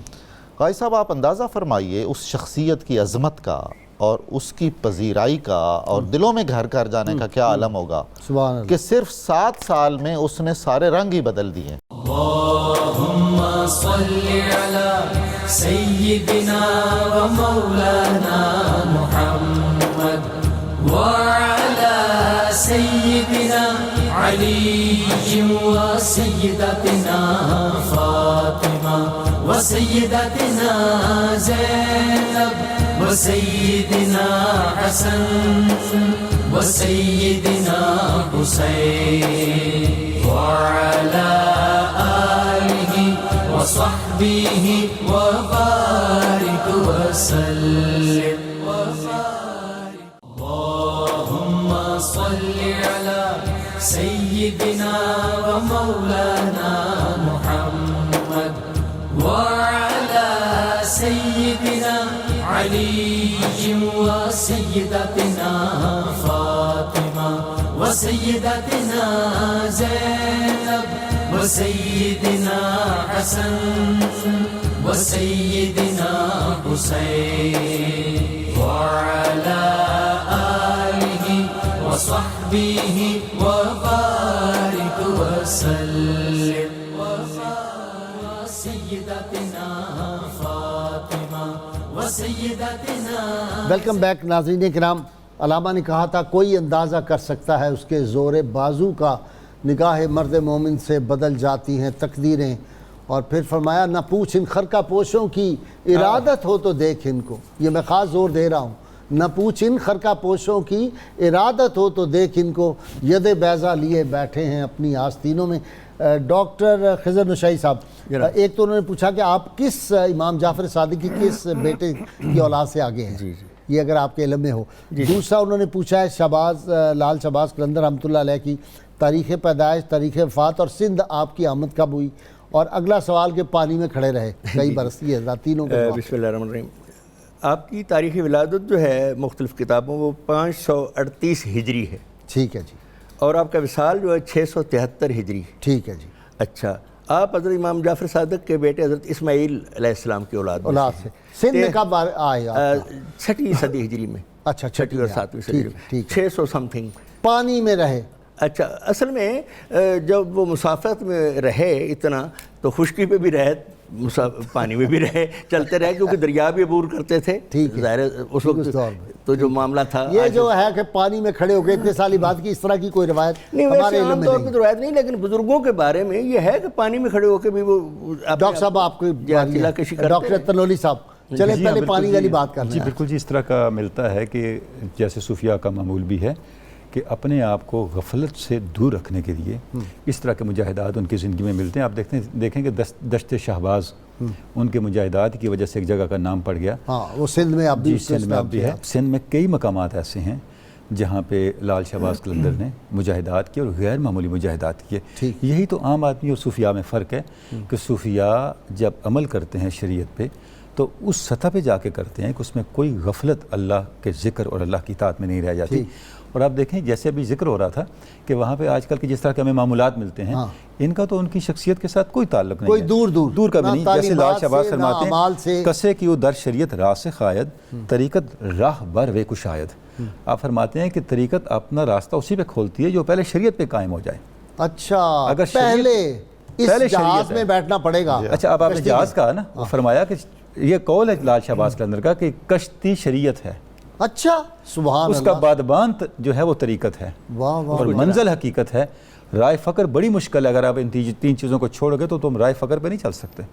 قاضی صاحب آپ اندازہ فرمائیے اس شخصیت کی عظمت کا اور اس کی پذیرائی کا اور دلوں میں گھر کر جانے کا کیا عالم ہوگا کہ صرف 7 سال میں اس نے سارے رنگ ہی بدل دیے. اللہم صلی علی سیدنا و مولانا محمد وعلی سیدنا علی و سیدتنا فاطمہ و سیدتنا زینب و سیدنا حسن و سیدنا حسین وعلی وصحبه وبارك وسلم. اللهم صل على سيدنا ومولانا محمد وعلى سيدنا علي وسيدتنا فاطمة وسيدتنا زينب وسيدنا حسن وسيدنا حسين وعلى آله وصحبه وبارك وسلم. وسيدتنا فاطمة وسيدتنا. ویلکم بیک ناظرین کرام. علامہ نے کہا تھا کوئی اندازہ کر سکتا ہے اس کے زور بازو کا، نگاہ مرد مومن سے بدل جاتی ہیں تقدیریں. اور پھر فرمایا نہ پوچھ ان خرقہ پوشوں کی ارادت ہو تو دیکھ ان کو. یہ میں خاص زور دے رہا ہوں، نہ پوچھ ان خرقہ پوشوں کی ارادت ہو تو دیکھ ان کو، ید بیضا لیے بیٹھے ہیں اپنی آستینوں میں. ڈاکٹر خضر نشائی صاحب، ایک تو انہوں نے پوچھا کہ آپ کس امام جعفر صادق کی کس بیٹے کی اولاد سے آگے ہیں، یہ اگر آپ کے علم میں ہو. دوسرا انہوں نے پوچھا ہے شہباز لال شہباز قلندر رحمۃ اللہ علیہ کی تاریخ پیدائش، تاریخ وفات اور سندھ آپ کی آمد کب ہوئی. اور اگلا سوال کہ پانی میں کھڑے رہے کئی برس. یہ تینوں کے بسم اللہ الرحمن الرحیم. آپ کی تاریخ ولادت جو ہے مختلف کتابوں وہ 538 ہجری ہے. ٹھیک ہے جی. اور آپ کا وصال جو ہے 673 ہجری. ٹھیک ہے جی. اچھا، آپ حضرت امام جعفر صادق کے بیٹے حضرت اسماعیل علیہ السلام کی اولاد سے. سندھ میں کب آئے؟ 6ٹھی صدی ہجری میں. اچھا، 6ٹھی اور 7ویں صدی میں 600 سم تھنگ. پانی میں رہے. اچھا، اصل میں جب وہ مسافت میں رہے اتنا تو خشکی پہ بھی رہے، پانی میں بھی رہے، چلتے رہے، کیونکہ دریا بھی عبور کرتے تھے ظاہر اس وقت تو جو معاملہ تھا. یہ جو ہے کہ پانی میں کھڑے ہو گئے اتنے سالی بات کی، اس طرح کی کوئی روایت نہیں، ویسے عام طور پہ روایت نہیں، لیکن بزرگوں کے بارے میں یہ ہے کہ پانی میں کھڑے ہو کے بھی وہ ڈاکٹر صاحب آپ کو ڈاکٹر تنولی صاحب چلیں پہلے پانی والی بات کر لیں. جی بالکل جی، اس طرح کا ملتا ہے کہ جیسے صوفیاء کا معمول بھی ہے کہ اپنے آپ کو غفلت سے دور رکھنے کے لیے اس طرح کے مجاہدات ان کی زندگی میں ملتے ہیں. آپ دیکھیں کہ دشت شہباز ان کے مجاہدات کی وجہ سے ایک جگہ کا نام پڑ گیا. ہاں، وہ سندھ میں اب بھی ہے. سندھ میں کئی مقامات ایسے ہیں جہاں پہ لال شہباز قلندر نے مجاہدات کیے اور غیر معمولی مجاہدات کیے. یہی تو عام آدمی اور صوفیاء میں فرق ہے کہ صوفیاء جب عمل کرتے ہیں شریعت پہ تو اس سطح پہ جا کے کرتے ہیں کہ اس میں کوئی غفلت اللہ کے ذکر اور اللہ کی اطاعت میں نہیں رہ جاتی. اور آپ دیکھیں جیسے ابھی ذکر ہو رہا تھا کہ وہاں پہ آج کل کی جس طرح کے ہمیں معمولات ملتے ہیں ان کا تو ان کی شخصیت کے ساتھ کوئی تعلق نہیں، کوئی دور کا بھی نہیں. جیسے لال شہباز فرماتے ہیں کسے کیو در شریعت راسخ آید طریقت راہ بر وے کشاید. آپ فرماتے ہیں کہ طریقت اپنا راستہ اسی پہ کھولتی ہے جو پہلے شریعت پہ قائم ہو جائے. اچھا، اگر پہلے اس جہاز میں بیٹھنا پڑے گا. اچھا، اب آپ نے جہاز کہا نا، فرمایا کہ یہ قول ہے لال شہباز کے اندر کا کہ کشتی شریعت ہے. اچھا، سبحان اللہ. اس کا بادبان جو ہے وہ طریقت ہے اور منزل حقیقت ہے. رائے فقر بڑی مشکل ہے، اگر آپ ان تین چیزوں کو چھوڑ گے تو تم رائے فقر پہ نہیں چل سکتے.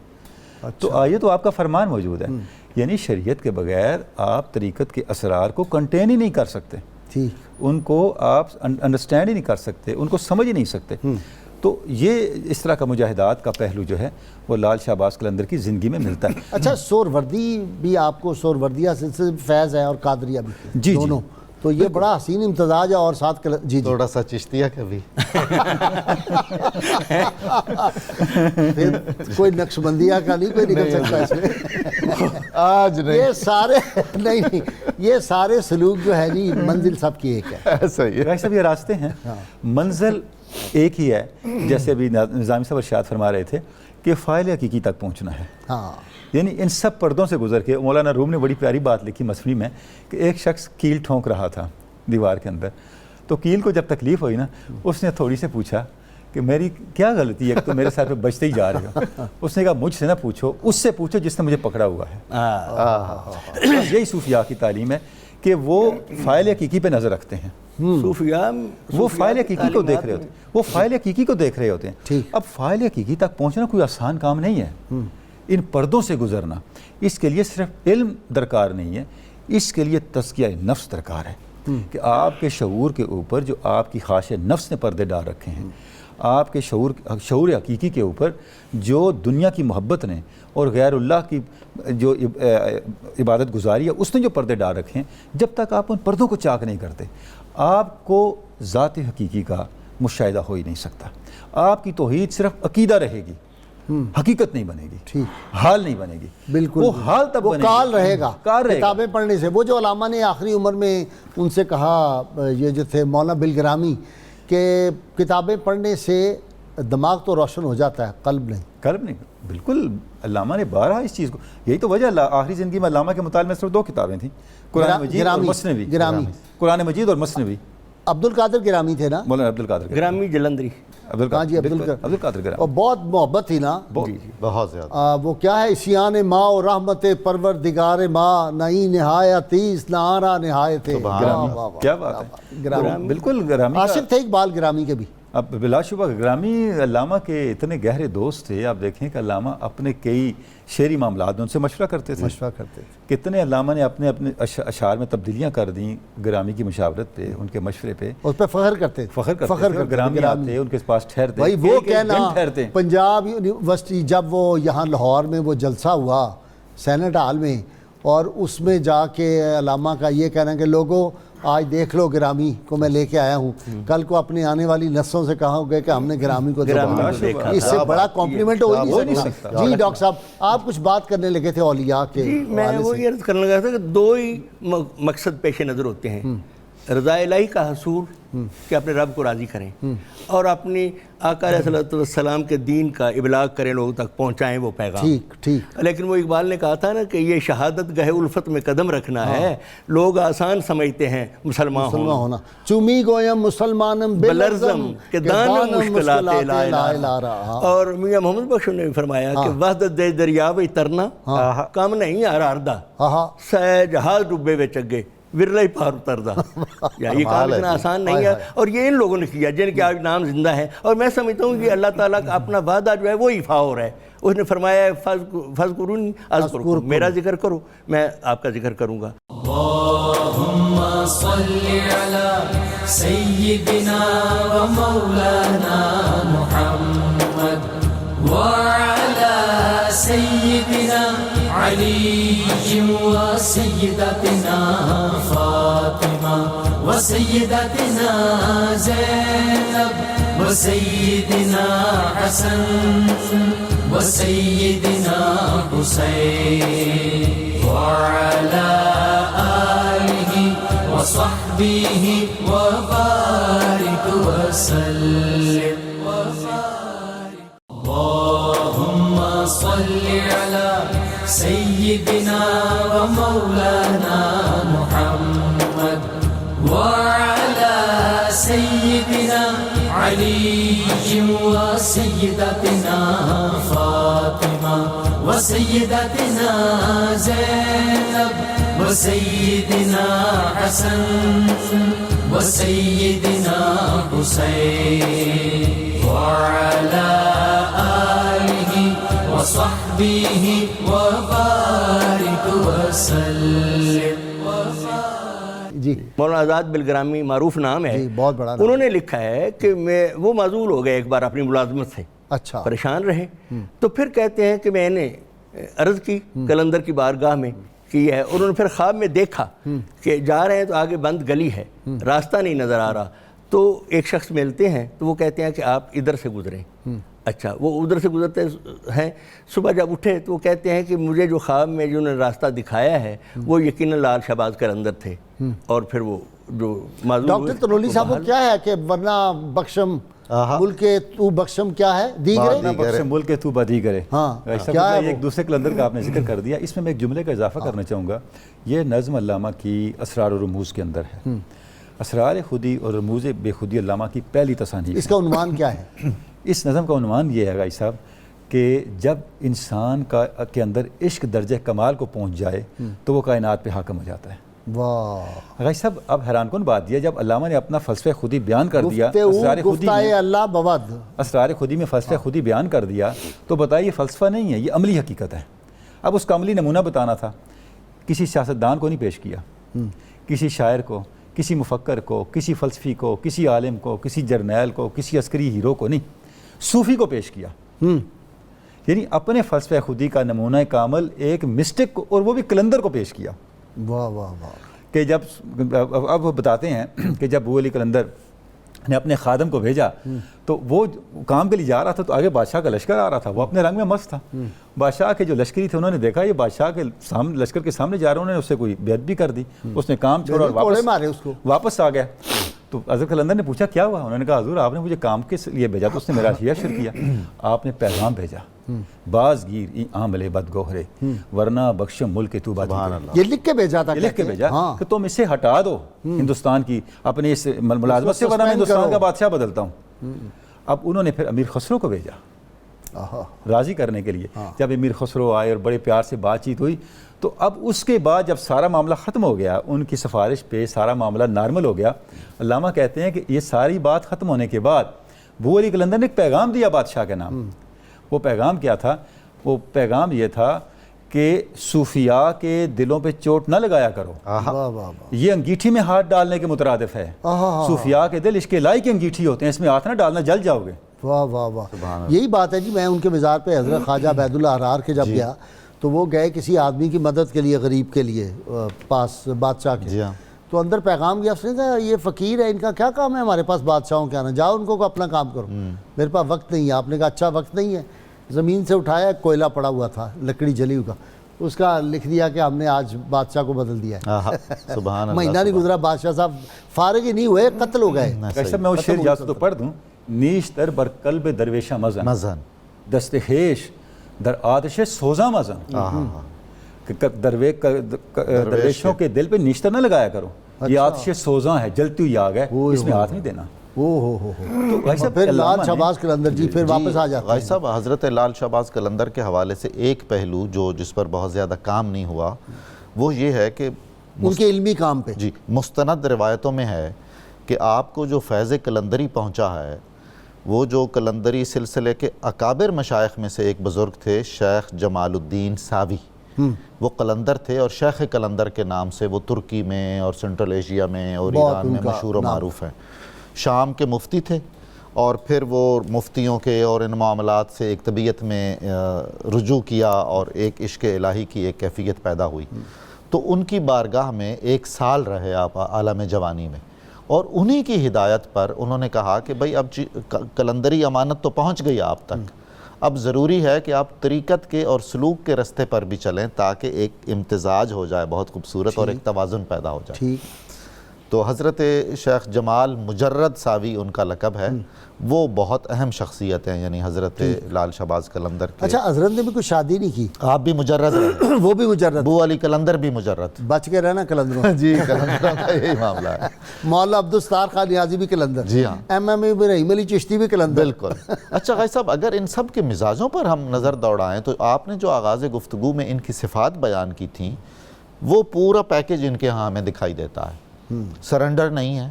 تو آئیے تو آپ کا فرمان موجود ہے، یعنی شریعت کے بغیر آپ طریقت کے اسرار کو کنٹین ہی نہیں کر سکتے، ان کو آپ انڈرسٹینڈ ہی نہیں کر سکتے، ان کو سمجھ ہی نہیں سکتے. تو یہ اس طرح کا مجاہدات کا پہلو جو ہے وہ لال شہباز قلندر کی زندگی میں ملتا ہے. اچھا، سہروردی بھی آپ کو سہروردیہ سلسلے فیض ہے اور قادریہ بھی دونوں، تو یہ بڑا حسین امتزاج ہے. اور ساتھ جی تھوڑا سا چشتیہ کا بھی پھر کوئی نقش بندیہ کا نہیں کوئی نکل سکتا اس میں آج نہیں. یہ سارے نہیں، یہ سارے سلوک جو ہے جی منزل سب کی ایک ہے. صحیح ہے. سب یہ راستے ہیں، منزل ایک ہی ہے. جیسے ابھی نظامی صاحب ارشاد فرما رہے تھے کہ فاعل حقیقی تک پہنچنا ہے. یعنی ان سب پردوں سے گزر کے مولانا روم نے بڑی پیاری بات لکھی مصنوی میں کہ ایک شخص کیل ٹھونک رہا تھا دیوار کے اندر، تو کیل کو جب تکلیف ہوئی نا اس نے تھوڑی سے پوچھا کہ میری کیا غلطی ہے، تو میرے ساتھ پہ بچتے ہی جا رہے ہو. اس نے کہا مجھ سے نہ پوچھو، اس سے پوچھو جس نے مجھے پکڑا ہوا ہے. یہی صوفیاء کی تعلیم ہے کہ وہ فاعل حقیقی پہ نظر رکھتے ہیں. صوفیاء وہ فاعل حقیقی کو دیکھ رہے ہوتے ہیں، وہ فاعل حقیقی کو دیکھ رہے ہوتے ہیں. اب فاعل حقیقی تک پہنچنا کوئی آسان کام نہیں ہے. ان پردوں سے گزرنا، اس کے لیے صرف علم درکار نہیں ہے، اس کے لیے تزکیہ نفس درکار ہے کہ آپ کے شعور کے اوپر جو آپ کی خواہش نفس نے پردے ڈال رکھے ہیں، آپ کے شعور حقیقی کے اوپر جو دنیا کی محبت نے اور غیر اللہ کی جو عبادت گزاری ہے اس نے جو پردے ڈال رکھے ہیں، جب تک آپ ان پردوں کو چاک نہیں کرتے آپ کو ذات حقیقی کا مشاہدہ ہو ہی نہیں سکتا. آپ کی توحید صرف عقیدہ رہے گی، حقیقت نہیں بنے گی، حال نہیں بنے گی. بالکل، وہ حال تب بنے گی، کال رہے گا کتابیں پڑھنے سے. وہ جو علامہ نے آخری عمر میں ان سے کہا، یہ جو تھے مولانا بلگرامی، کہ کتابیں پڑھنے سے دماغ تو روشن ہو جاتا ہے، قلب نہیں. بالکل. علامہ نے بارہا اس چیز کو، یہی تو وجہ آخری زندگی میں علامہ کے مطالعے میں صرف 2 کتابیں تھیں، قرآن مجید اور مثنوی. قرآن مجید اور مثنوی. عبد القادر گرامی تھے نا، مولانا عبد القادر گرامی جلندری. عبد القادر گرامی. اور بہت محبت تھی نا، بہت زیادہ. وہ کیا ہے، اسیان ماں و رحمت پروردگار ماں، نئی نہایت تیس نہ آرا نہایت. کیا بات ہے، بالکل گرامی. عاشق تھے اقبال گرامی کے بھی. اب بلا شبہ گرامی علامہ کے اتنے گہرے دوست تھے. آپ دیکھیں کہ علامہ اپنے کئی شعری معاملات میں ان سے مشورہ کرتے تھے. کتنے علامہ نے اپنے اشعار میں تبدیلیاں کر دیں گرامی کی مشاورت پہ، ان کے مشورے پہ. اس پہ فخر کرتے گرامی آتے ان کے پاس ٹھہرتے. بھائی وہ کہنا پنجاب یونیورسٹی جب وہ یہاں لاہور میں وہ جلسہ ہوا سینٹ ہال میں، اور اس میں جا کے علامہ کا یہ کہنا کہ لوگوں آج دیکھ لو گرامی کو میں لے کے آیا ہوں، کل کو اپنے آنے والی نسلوں سے کہا ہوگا کہ ہم نے گرامی کو دیکھا. اس سے بڑا کمپلیمنٹ ہو ہی نہیں سکتا. جی ڈاکٹر صاحب آپ کچھ بات کرنے لگے تھے اولیاء کے. میں وہ یہ عرض کرنے لگا تھا کہ 2 ہی مقصد پیش نظر ہوتے ہیں. رضا الہی کا حصول کہ اپنے رب کو راضی کریں اور اپنی آقا علیہ السلام کے دین کا ابلاغ کریں، لوگوں تک پہنچائیں وہ پیغام. ٹھیک. لیکن وہ اقبال نے کہا تھا نا کہ یہ شہادت گہے الفت میں قدم رکھنا ہے. لوگ آسان سمجھتے ہیں مسلمان ہونا. چومی گویم مسلمانم بلرزم کہ دان مشکلات لا رہا. اور میاں محمد بخش نے فرمایا کہ وحدت دے دریا وچ ترنا کم نہیں یار آردہ سہ جہاز ڈبے وچ اگے ورلہ ہی پار اتردا. یہ کام اتنا آسان نہیں ہے اور یہ ان لوگوں نے کیا جن کے آج نام زندہ ہے. اور میں سمجھتا ہوں کہ اللہ تعالیٰ کا اپنا وعدہ جو ہے وہ ایفا ہو رہا ہے. اس نے فرمایا ہے فاذکرونی اذکرکم، میرا ذکر کرو میں آپ کا ذکر کروں گا. اللہم صلی علی سیدنا و مولانا محمد وعلی سیدنا علی و سیدتنا فاطمہ و سیدتنا زینب و سیدنا حسن و سیدنا حسین وعلی آلہ و صحبہ و بارک وسلم. اللہم صلی علی سیدنا و مولانا محمد وعلی سیدنا علی و سیدتنا فاطمہ و سیدتنا زینب و سیدنا حسن و سیدنا حسین وعلی آلہ و صحبہ و بارک وسلم. جی مولانا آزاد بلگرامی معروف نام ہے. بہت بڑا نام. انہوں نے لکھا ہے کہ وہ معزول ہو گئے ایک بار اپنی ملازمت سے. اچھا. پریشان رہے تو پھر کہتے ہیں کہ میں نے عرض کی قلندر کی بارگاہ میں کی ہے. انہوں نے پھر خواب میں دیکھا کہ جا رہے ہیں تو آگے بند گلی ہے، راستہ نہیں نظر آ رہا. تو ایک شخص ملتے ہیں تو وہ کہتے ہیں کہ آپ ادھر سے گزریں. اچھا وہ ادھر سے گزرتے ہیں. صبح جب اٹھے تو وہ کہتے ہیں کہ مجھے جو خواب میں جو انہوں نے راستہ دکھایا ہے وہ یقیناً لال شہباز قلندر تھے. اور پھر وہ جو معذور ڈاکٹر تنولی صاحب وہ کیا ہے کہ ورنہ بخشم ملک تو بخشم کیا ہے دیگرے بخشم ملک تو بدیگرے. کیا ہے ایک دوسرے قلندر کا آپ نے ذکر کر دیا. اس میں ایک جملے کا اضافہ کرنا چاہوں گا. یہ نظم علامہ کی اسرار و رموز کے اندر ہے. اسرار خودی اور رموز بے خودی علامہ کی پہلی تصانیف. اس کا عنوان کیا ہے؟ اس نظم کا عنوان یہ ہے بھائی صاحب کہ جب انسان کے اندر عشق درجہ کمال کو پہنچ جائے تو وہ کائنات پہ حاکم ہو جاتا ہے. واہ بھائی صاحب اب حیران کن بات یہ جب علامہ نے اپنا فلسفہ خودی بیان کر دیا اسرار خودی میں فلسفہ خودی بیان کر دیا تو بتائیے فلسفہ نہیں ہے، یہ عملی حقیقت ہے. اب اس کا عملی نمونہ بتانا تھا. کسی سیاستدان کو نہیں پیش کیا، کسی شاعر کو، کسی مفکر کو، کسی فلسفی کو، کسی عالم کو، کسی جرنیل کو، کسی عسکری ہیرو کو نہیں، صوفی کو پیش کیا. یعنی اپنے فلسفہ خودی کا نمونہ کامل ایک مسٹک کو، اور وہ بھی قلندر کو پیش کیا. واہ واہ واہ. کہ جب اب وہ بتاتے ہیں کہ جب وہ علی قلندر نے اپنے خادم کو بھیجا تو وہ کام کے لیے جا رہا تھا تو آگے بادشاہ کا لشکر آ رہا تھا. وہ اپنے رنگ میں مست تھا. بادشاہ کے جو لشکری تھے انہوں نے دیکھا یہ بادشاہ کے سامنے لشکر کے سامنے جا رہا ہے، انہوں نے اس سے کوئی بیعت بھی کر دی. اس نے کام چھوڑا اور واپس آ گیا. تو حضرت قلندر نے پوچھا کیا ہوا؟ انہوں نے کہا حضور آپ نے مجھے کام کے لیے بھیجا تو اس نے میرا عشیہ شر کیا. آپ نے پیغام بھیجا باز گیر ای عامل بد گوہرے ورنہ بخشم ملک تو بدی. یہ لکھ کے بھیجا تھا، لکھ کے بھیجا کہ تم اسے ہٹا دو ہندوستان کی اپنی اس ملازمت سے، ورنہ میں ہندوستان کا بادشاہ بدلتا ہوں. اب انہوں نے پھر امیر خسرو کو بھیجا راضی کرنے کے لیے. جب امیر خسرو آئے اور بڑے پیار سے بات چیت ہوئی تو اب اس کے بعد جب سارا معاملہ ختم ہو گیا، ان کی سفارش پہ سارا معاملہ نارمل ہو گیا. علامہ کہتے ہیں کہ یہ ساری بات ختم ہونے کے بعد بو علی قلندر نے ایک پیغام دیا بادشاہ کے نام. وہ پیغام کیا تھا؟ وہ پیغام یہ تھا کہ صوفیاء کے دلوں پہ چوٹ نہ لگایا کرو. یہ انگیٹھی میں ہاتھ ڈالنے کے مترادف ہے. صوفیاء کے دل عشق الہی کی انگیٹھی ہوتے ہیں، اس میں ہاتھ نہ ڈالنا، جل جاؤ گے. واہ واہ واہ. یہی بات ہے جی. میں ان کے مزار پہ حضرت خواجہ عبید اللہ احرار کے جب گیا تو وہ گئے کسی آدمی کی مدد کے لیے، غریب کے لیے پاس بادشاہ کے. تو اندر پیغام گیا، اس نے کہا یہ فقیر ہے، ان کا کیا کام ہے ہمارے پاس بادشاہوں کے آنا، جاؤ ان کو اپنا کام کرو، میرے پاس وقت نہیں ہے. آپ نے کہا اچھا وقت نہیں ہے. زمین سے اٹھایا، کوئلہ پڑا ہوا تھا، لکڑی جلی ہوئی کا، اس کا لکھ دیا کہ ہم نے آج بادشاہ کو بدل دیا ہے. سبحان اللہ. مہینہ نہیں گزرا بادشاہ صاحب فارغ ہی نہیں ہوئے, قتل ہو گئے. میں وہ شعر جاتا تو پڑھ دوں. نیش در بر قلب درویشہ مزن دست خیش در آتش سوزاں مزن. درویشوں کے دل پہ نیشتر نہ لگایا کرو, یہ آتش سوزاں ہے, جلتی ہوئی آگ ہے, اس میں ہاتھ نہیں دینا. تو پھر لال شہباز قلندر جی پھر واپس آ جاتے ہیں. غازی صاحب, حضرت لال شہباز قلندر کے حوالے سے ایک پہلو جس پر بہت زیادہ کام نہیں ہوا وہ یہ ہے کہ ان کے علمی کام پہ جی مستند روایتوں میں ہے کہ آپ کو جو فیض قلندری پہنچا ہے وہ جو قلندری سلسلے کے اکابر مشائخ میں سے ایک بزرگ تھے شیخ جمال الدین ساوی, وہ قلندر تھے اور شیخ قلندر کے نام سے وہ ترکی میں اور سنٹرل ایشیا میں اور ایران میں مشہور و معروف ہیں. شام کے مفتی تھے اور پھر وہ مفتیوں کے اور ان معاملات سے ایک طبیعت میں رجوع کیا اور ایک عشق الہی کی ایک کیفیت پیدا ہوئی. تو ان کی بارگاہ میں 1 سال رہے آپ عالم جوانی میں, اور انہی کی ہدایت پر انہوں نے کہا کہ بھئی اب قلندری امانت تو پہنچ گئی آپ تک, اب ضروری ہے کہ آپ طریقت کے اور سلوک کے رستے پر بھی چلیں تاکہ ایک امتزاج ہو جائے بہت خوبصورت اور ایک توازن پیدا ہو جائے. تو حضرت شیخ جمال مجرد ساوی ان کا لقب ہے, وہ بہت اہم شخصیت ہیں, یعنی حضرت لال شہباز قلندر کے. اچھا, حضرت نے بھی کوئی شادی نہیں کی؟ آپ بھی مجرد ہیں. وہ بھی مجرد, بو علی قلندر بھی مجرد. بچ کے رہنا قلندروں. جی قلندروں کا یہی معاملہ ہے. مولا عبدالستار خان نیازی بھی قلندر. جی ہاں. ایم ابراہیم علی چشتی بھی قلندر. بالکل. اچھا غازی صاحب, اگر ان سب کے مزاجوں پر ہم نظر دوڑائیں تو آپ نے جو آغاز گفتگو میں ان کی صفات بیان کی تھیں وہ پورا پیکج ان کے ہاں ہمیں دکھائی دیتا ہے. سرنڈر نہیں ہے,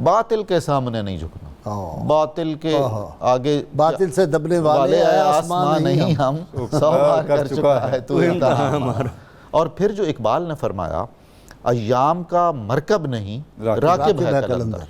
باطل کے سامنے نہیں جھکنا, باطل کے آگے, باطل سے دبنے والے آسمان نہیں ہم 100 بار کر چکا ہے تو امتحان ہمارا. اور پھر جو اقبال نے فرمایا ایام کا مرکب نہیں راکب ہے قلندر,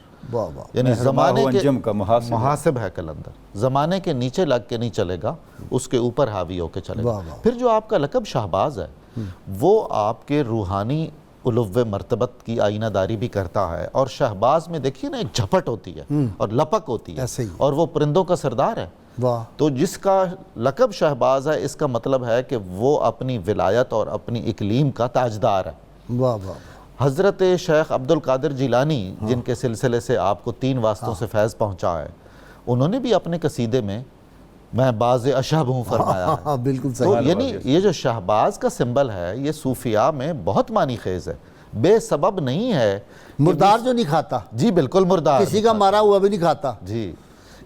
یعنی زمانے کے محاسب ہے قلندر, زمانے کے نیچے لگ کے نہیں چلے گا, اس کے اوپر حاوی ہو کے چلے گا. پھر جو آپ کا لقب شہباز ہے وہ آپ کے روحانی علو مرتبت کی آئینہ داری بھی کرتا ہے, اور شہباز میں دیکھیے نا ایک جھپٹ ہوتی ہے اور لپک ہوتی ہے, اور وہ پرندوں کا سردار ہے. تو جس کا لقب شہباز ہے اس کا مطلب ہے کہ وہ اپنی ولایت اور اپنی اقلیم کا تاجدار ہے. حضرت شیخ عبد القادر جیلانی جن کے سلسلے سے آپ کو 3 واسطوں سے فیض پہنچا ہے, انہوں نے بھی اپنے قصیدے میں میں باز اشہب ہوں فرمایا ہے. بالکل تو یعنی یہ جو شہباز کا سمبل ہے یہ صوفیاء میں بہت معنی خیز ہے, بے سبب نہیں ہے. مردار جو نہیں کھاتا, جی بالکل مردار, کسی کا مارا ہوا بھی نہیں کھاتا. جی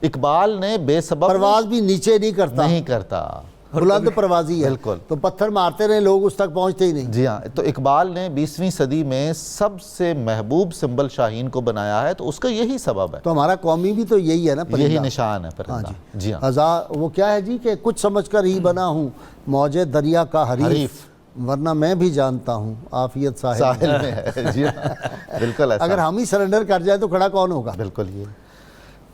اقبال نے بے سبب پرواز بھی نیچے نہیں کرتا, بلند پروازی ہے. بالکل. تو پتھر مارتے رہے لوگ, اس تک پہنچتے ہی نہیں. جی ہاں. تو اقبال نے 20ویں صدی میں سب سے محبوب سمبل شاہین کو بنایا ہے, تو اس کا یہی سبب ہے. تو ہمارا قومی بھی تو یہی ہے نا, یہی نشان ہے پرندہ. جی ہاں. وہ کیا ہے جی کہ کچھ سمجھ کر ہی بنا ہوں موجے دریا کا حریف, ورنہ میں بھی جانتا ہوں عافیت ساحل میں ہے. جی ہاں بالکل ایسا. اگر ہم ہی سرنڈر کر جائیں تو کھڑا کون ہوگا؟ بالکل. یہ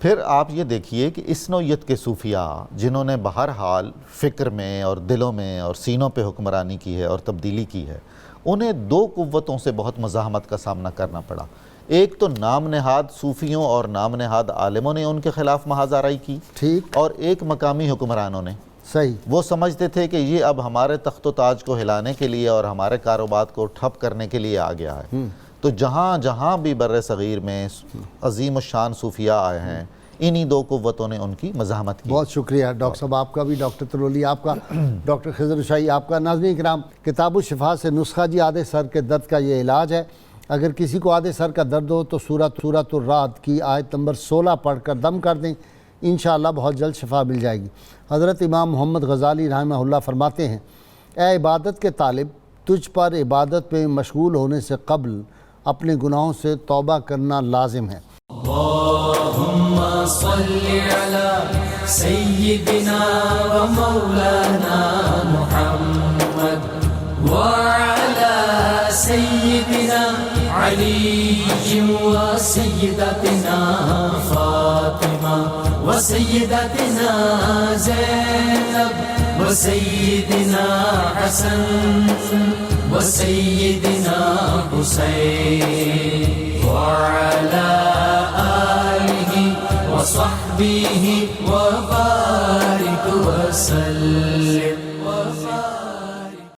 پھر آپ یہ دیکھیے کہ اس نوعیت کے صوفیاء جنہوں نے بہرحال فکر میں اور دلوں میں اور سینوں پہ حکمرانی کی ہے اور تبدیلی کی ہے, انہیں 2 قوتوں سے بہت مزاحمت کا سامنا کرنا پڑا. ایک تو نام نہاد صوفیوں اور نام نہاد عالموں نے ان کے خلاف محاذ آرائی کی, ٹھیک, اور ایک مقامی حکمرانوں نے. صحیح. وہ سمجھتے تھے کہ یہ اب ہمارے تخت و تاج کو ہلانے کے لیے اور ہمارے کاروبار کو ٹھپ کرنے کے لیے آ گیا ہے. تو جہاں جہاں بھی بر صغیر میں عظیم الشان صوفیاء آئے ہیں, انہی 2 قوتوں نے ان کی مزاحمت کی. بہت شکریہ ڈاکٹر صاحب آپ کا بھی, ڈاکٹر تلولی آپ کا, ڈاکٹر خضر شاہی آپ کا. ناظرین کرام, کتاب الشفا سے نسخہ جی آدھے سر کے درد کا یہ علاج ہے. اگر کسی کو آدھے سر کا درد ہو تو سورۃ الرعد کی آیت نمبر 16 پڑھ کر دم کر دیں, انشاءاللہ بہت جلد شفا مل جائے گی. حضرت امام محمد غزالی رحمہ اللہ فرماتے ہیں, اے عبادت کے طالب, تجھ پر عبادت میں مشغول ہونے سے قبل اپنے گناہوں سے توبہ کرنا لازم ہے. اللہم صلی علی سیدنا و مولانا محمد وعلی سیدنا علی و سیدتنا فاطمہ و سیدتنا زینب و سیدنا حسن و سیدنا حسین وعلی آلہ وصحبہ وبارک وسلم.